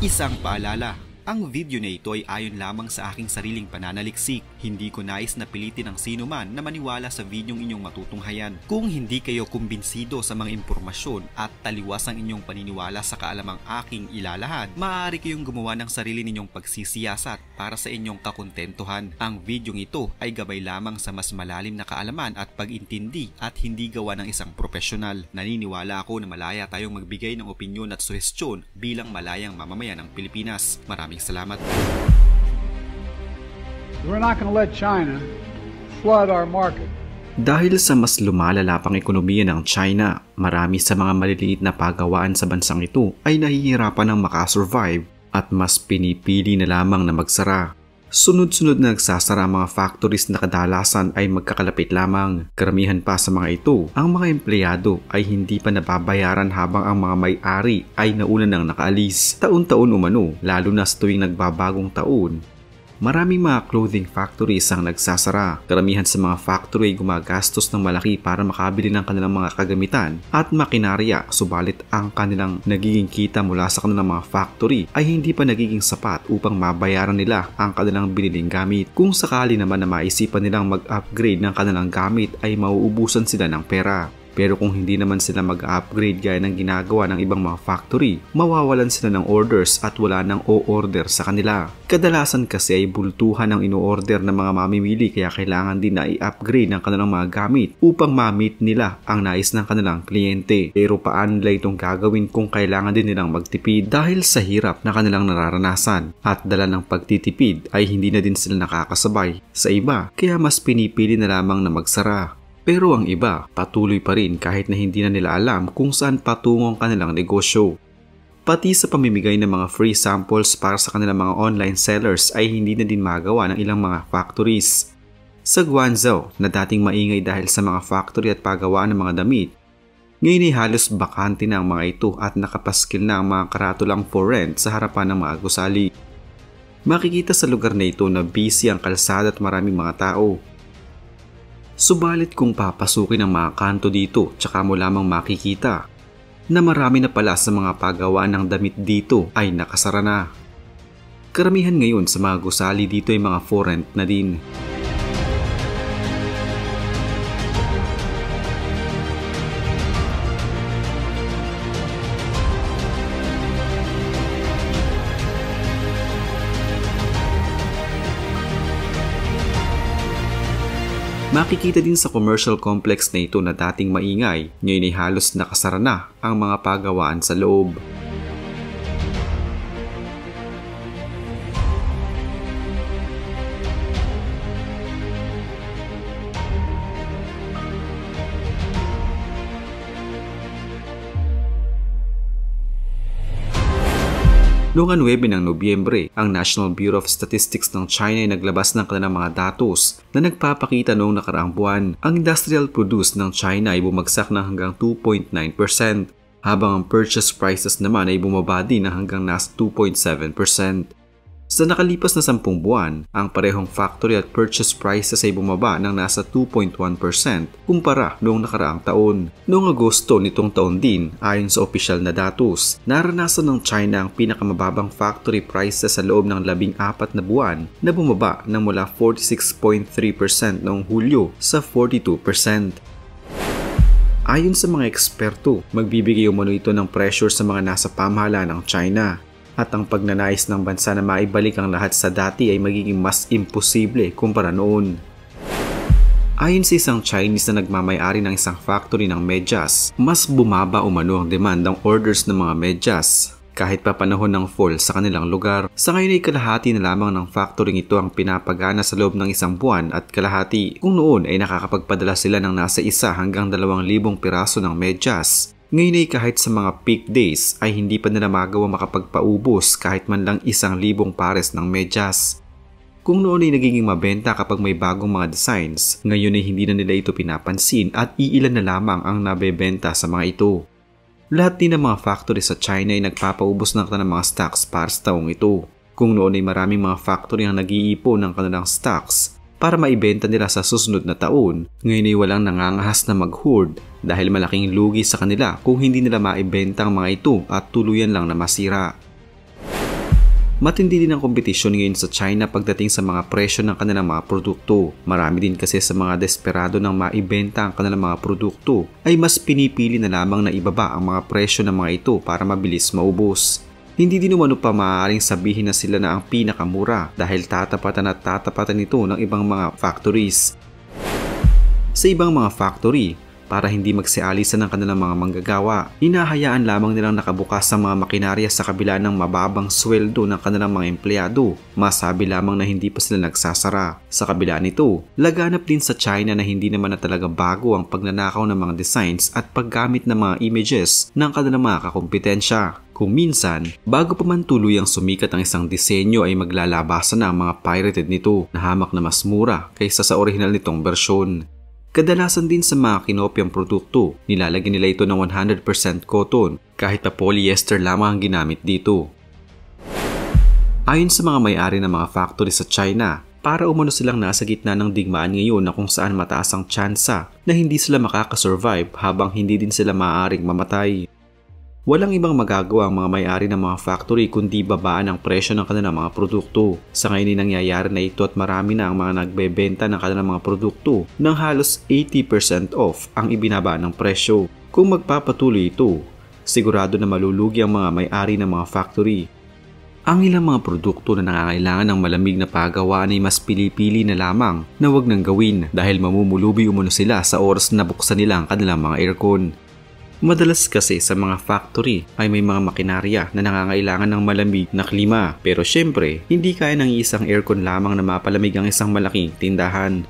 Isang paalala, ang video na ito ay ayon lamang sa aking sariling pananaliksik. Hindi ko nais na pilitin ang sino man na maniwala sa videong inyong matutunghayan. Kung hindi kayo kumbinsido sa mga impormasyon at taliwas ang inyong paniniwala sa kaalamang aking ilalahad, maaari kayong gumawa ng sarili ninyong pagsisiyasat para sa inyong kakontentuhan. Ang videong ito ay gabay lamang sa mas malalim na kaalaman at pag-intindi at hindi gawa ng isang profesional. Naniniwala ako na malaya tayong magbigay ng opinyon at suhestyon bilang malayang mamamayan ng Pilipinas. Maraming salamat. We're not going to let China flood our market. Dahil sa mas lumalala pang ekonomiya ng China, marami sa mga maliliit na pagawaan sa bansang ito ay nahihirapan ng makasurvive at mas pinipili na lamang na magsara. Sunod-sunod na nagsasara ang mga factories na kadalasan ay magkakalapit lamang. Karamihan pa sa mga ito, ang mga empleyado ay hindi pa nababayaran habang ang mga may-ari ay nauna nang nakaalis. Taon-taon umano, lalo na sa tuwing nagbabagong taon. Maraming mga clothing factories ang nagsasara. Karamihan sa mga factory ay gumagastos ng malaki para makabili ng kanilang mga kagamitan at makinarya, subalit ang kanilang nagiging kita mula sa kanilang mga factory ay hindi pa nagiging sapat upang mabayaran nila ang kanilang biniling gamit. Kung sakali naman na maisipan nilang mag-upgrade ng kanilang gamit ay mauubusan sila ng pera. Pero kung hindi naman sila mag-upgrade gaya ng ginagawa ng ibang mga factory, mawawalan sila ng orders at wala nang o-order sa kanila. Kadalasan kasi ay bultuhan ang ino-order ng mga mamimili kaya kailangan din na i-upgrade ng kanilang mga gamit upang ma-meet nila ang nais ng kanilang kliyente. Pero paano nila itong gagawin kung kailangan din nilang magtipid dahil sa hirap na kanilang nararanasan at dala ng pagtitipid ay hindi na din sila nakakasabay sa iba kaya mas pinipili na lamang na magsara. Pero ang iba, patuloy pa rin kahit na hindi na nila alam kung saan patungo ang kanilang negosyo. Pati sa pamimigay ng mga free samples para sa kanilang mga online sellers ay hindi na din magawa ng ilang mga factories. Sa Guangzhou, na dating maingay dahil sa mga factory at paggawaan ng mga damit, ngayon ay halos bakante na ang mga ito at nakapaskil na ang mga karatulang for rent sa harapan ng mga gusali. Makikita sa lugar na ito na busy ang kalsada at maraming mga tao. Subalit kung papasukin ang mga kanto dito, tsaka mo lamang makikita na marami na pala sa mga paggawaan ng damit dito ay nakasara na. Karamihan ngayon sa mga gusali dito ay mga for rent na din. Makikita din sa commercial complex na ito na dating maingay, ngayon ay halos nakasara na ang mga pagawaan sa loob. Noong 9 ng Nobyembre, ang National Bureau of Statistics ng China ay naglabas ng kanilang mga datos na nagpapakita noong nakaraang buwan. Ang industrial produce ng China ay bumagsak ng hanggang 2.9%, habang ang purchase prices naman ay bumaba din ng hanggang nasa 2.7%. Sa nakalipas na 10 buwan, ang parehong factory at purchase prices ay bumaba ng nasa 2.1% kumpara noong nakaraang taon. Noong Agosto nitong taon din, ayon sa opisyal na datos, naranasan ng China ang pinakamababang factory prices sa loob ng 14 na buwan na bumaba ng mula 46.3% noong Hulyo sa 42%. Ayon sa mga eksperto, magbibigay umano ito ng pressure sa mga nasa pamahalaan ng China. At ang pagnanais ng bansa na maibalik ang lahat sa dati ay magiging mas imposible kumpara noon. Ayon sa isang Chinese na nagmamay-ari ng isang factory ng medyas, mas bumaba umano ang demand ng orders ng mga medyas kahit pa panahon ng fall sa kanilang lugar. Sa ngayon ay kalahati na lamang ng factory ito ang pinapagana sa loob ng isang buwan at kalahati kung noon ay nakakapagpadala sila ng nasa 1 hanggang 2,000 piraso ng medyas. Ngayon ay kahit sa mga peak days ay hindi pa nila magawa makapagpaubos kahit man lang 1,000 pares ng medyas. Kung noon ay nagiging mabenta kapag may bagong mga designs, ngayon ay hindi na nila ito pinapansin at iilan na lamang ang nabebenta sa mga ito. Lahat din ng mga factory sa China ay nagpapaubos ng kanilang mga stocks para sa taong ito. Kung noon ay maraming mga factory ang nag-iipon ng kanilang stocks para maibenta nila sa susunod na taon, ngayon ay walang nangangahas na mag-hoard dahil malaking lugi sa kanila kung hindi nila maibenta ang mga ito at tuluyan lang na masira. Matindi din ang kompetisyon ngayon sa China pagdating sa mga presyo ng kanilang mga produkto. Marami din kasi sa mga desperado ng maibenta ang kanilang mga produkto ay mas pinipili na lamang na ibaba ang mga presyo ng mga ito para mabilis maubos. Hindi din umano pa maaaring sabihin na sila na ang pinakamura dahil tatapatan ito ng ibang mga factories. Sa ibang mga factory, para hindi magsialisan ng kanilang mga manggagawa, hinahayaan lamang nilang nakabukas ang mga makinarya sa kabila ng mababang sweldo ng kanilang mga empleyado. Masabi lamang na hindi pa sila nagsasara. Sa kabila nito, laganap din sa China na hindi naman na talaga bago ang pagnanakaw ng mga designs at paggamit ng mga images ng kanilang mga kakumpetensya. Kung minsan, bago pa man tuluyang sumikat ang isang disenyo ay maglalabasan na ang mga pirated nito na hamak na mas mura kaysa sa original nitong bersyon. Kadalasan din sa mga kinopyang produkto, nilalagyan nila ito ng 100% cotton kahit pa polyester lamang ang ginamit dito. Ayon sa mga may-ari ng mga factory sa China, para umano silang nasa gitna ng digmaan ngayon na kung saan mataas ang tsansa na hindi sila makakasurvive habang hindi din sila maaaring mamatay. Walang ibang magagawa ang mga may-ari ng mga factory kundi babaan ang presyo ng kanilang mga produkto. Sa ngayon ay nangyayari na ito at marami na ang mga nagbebenta ng kanilang mga produkto ng halos 80% off ang ibinaba ng presyo. Kung magpapatuloy ito, sigurado na malulugi ang mga may-ari ng mga factory. Ang ilang mga produkto na nangangailangan ng malamig na pagawaan ay mas pili-pili na lamang na wag nang gawin dahil mamumulubi umano sila sa oras na buksan nila ang kanilang mga aircon. Madalas kasi sa mga factory ay may mga makinarya na nangangailangan ng malamig na klima pero syempre hindi kaya ng isang aircon lamang na mapalamig ang isang malaking tindahan.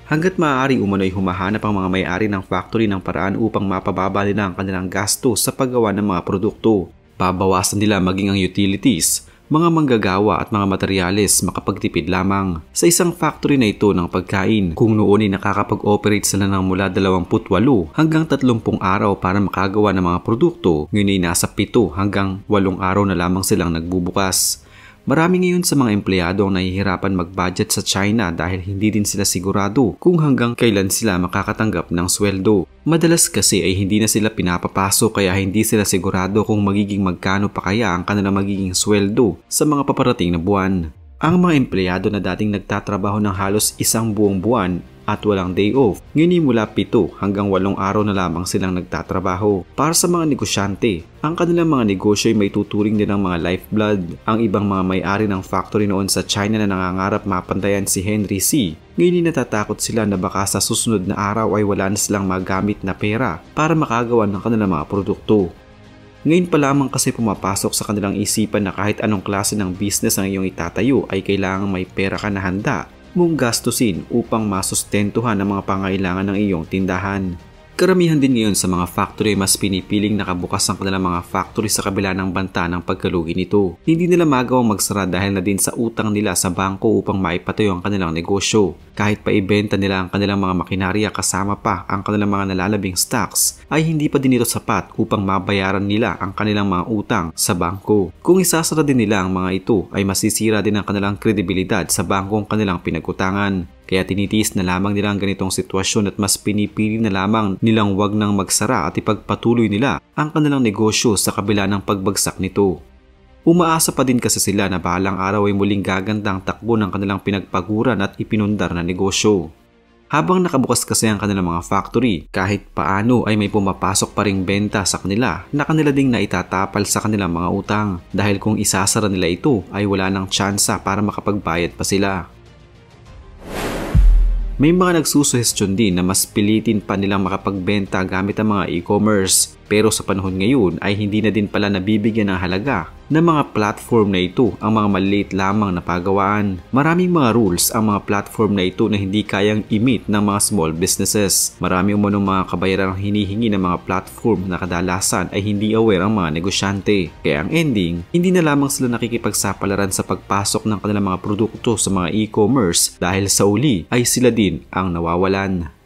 Hanggat maaari umano ay humahanap ang mga may-ari ng factory ng paraan upang mapababa nila ang kanilang gasto sa paggawa ng mga produkto. Babawasan nila maging ang utilities, mga manggagawa at mga materyales makapagtipid lamang. Sa isang factory na ito ng pagkain, kung noon ay nakakapag-operate sila ng mula 28 hanggang 30 araw para makagawa ng mga produkto, ngayon ay nasa 7 hanggang 8 araw na lamang silang nagbubukas. Marami ngayon sa mga empleyado ang nahihirapan mag-budget sa China dahil hindi din sila sigurado kung hanggang kailan sila makakatanggap ng sweldo. Madalas kasi ay hindi na sila pinapapasok kaya hindi sila sigurado kung magiging magkano pa kaya ang kanilang magiging sweldo sa mga paparating na buwan. Ang mga empleyado na dating nagtatrabaho ng halos isang buong buwan at walang day off, ngayon mula 7 hanggang 8 araw na lamang silang nagtatrabaho. Para sa mga negosyante, ang kanilang mga negosyo ay may tuturing din ng mga lifeblood. Ang ibang mga may-ari ng factory noon sa China na nangangarap mapantayan si Henry C. Ngayon natatakot sila na baka sa susunod na araw ay wala na silang magamit na pera para makagawa ng kanilang mga produkto. Ngayon pa lamang kasi pumapasok sa kanilang isipan na kahit anong klase ng business ang iyong itatayo ay kailangang may pera ka na handa mong gastusin upang masustentuhan ang mga pangailangan ng iyong tindahan. Karamihan din ngayon sa mga factory mas pinipiling nakabukas ang kanilang mga factory sa kabila ng banta ng pagkalugi nito. Hindi nila magawang magsara dahil na din sa utang nila sa bangko upang maipatayo ang kanilang negosyo. Kahit pa ibenta nila ang kanilang mga makinarya kasama pa ang kanilang mga nalalabing stocks, ay hindi pa din ito sapat upang mabayaran nila ang kanilang mga utang sa bangko. Kung isasara din nila ang mga ito, ay masisira din ang kanilang kredibilidad sa bangkong kanilang pinag-utangan. Kaya tinitiis na lamang nila ang ganitong sitwasyon at mas pinipili na lamang nilang wag nang magsara at ipagpatuloy nila ang kanilang negosyo sa kabila ng pagbagsak nito. Umaasa pa din kasi sila na bahalang araw ay muling gaganda ang takbo ng kanilang pinagpaguran at ipinundar na negosyo. Habang nakabukas kasi ang kanilang mga factory, kahit paano ay may pumapasok pa ring benta sa kanila na kanila ding naitatapal sa kanilang mga utang dahil kung isasara nila ito ay wala nang tsansa para makapagbayad pa sila. May mga nagsusuhestyon din na mas pilitin pa nilang makapagbenta gamit ang mga e-commerce pero sa panahon ngayon ay hindi na din pala nabibigyan ng halaga ng mga platform na ito ang mga maliliit lamang na pagawaan. Maraming mga rules ang mga platform na ito na hindi kayang i-meet ng mga small businesses. Marami umanong mga kabayaran ang hinihingi ng mga platform na kadalasan ay hindi aware ang mga negosyante. Kaya ang ending, hindi na lamang sila nakikipagsapalaran sa pagpasok ng kanilang mga produkto sa mga e-commerce dahil sa uli ay sila din ang nawawalan.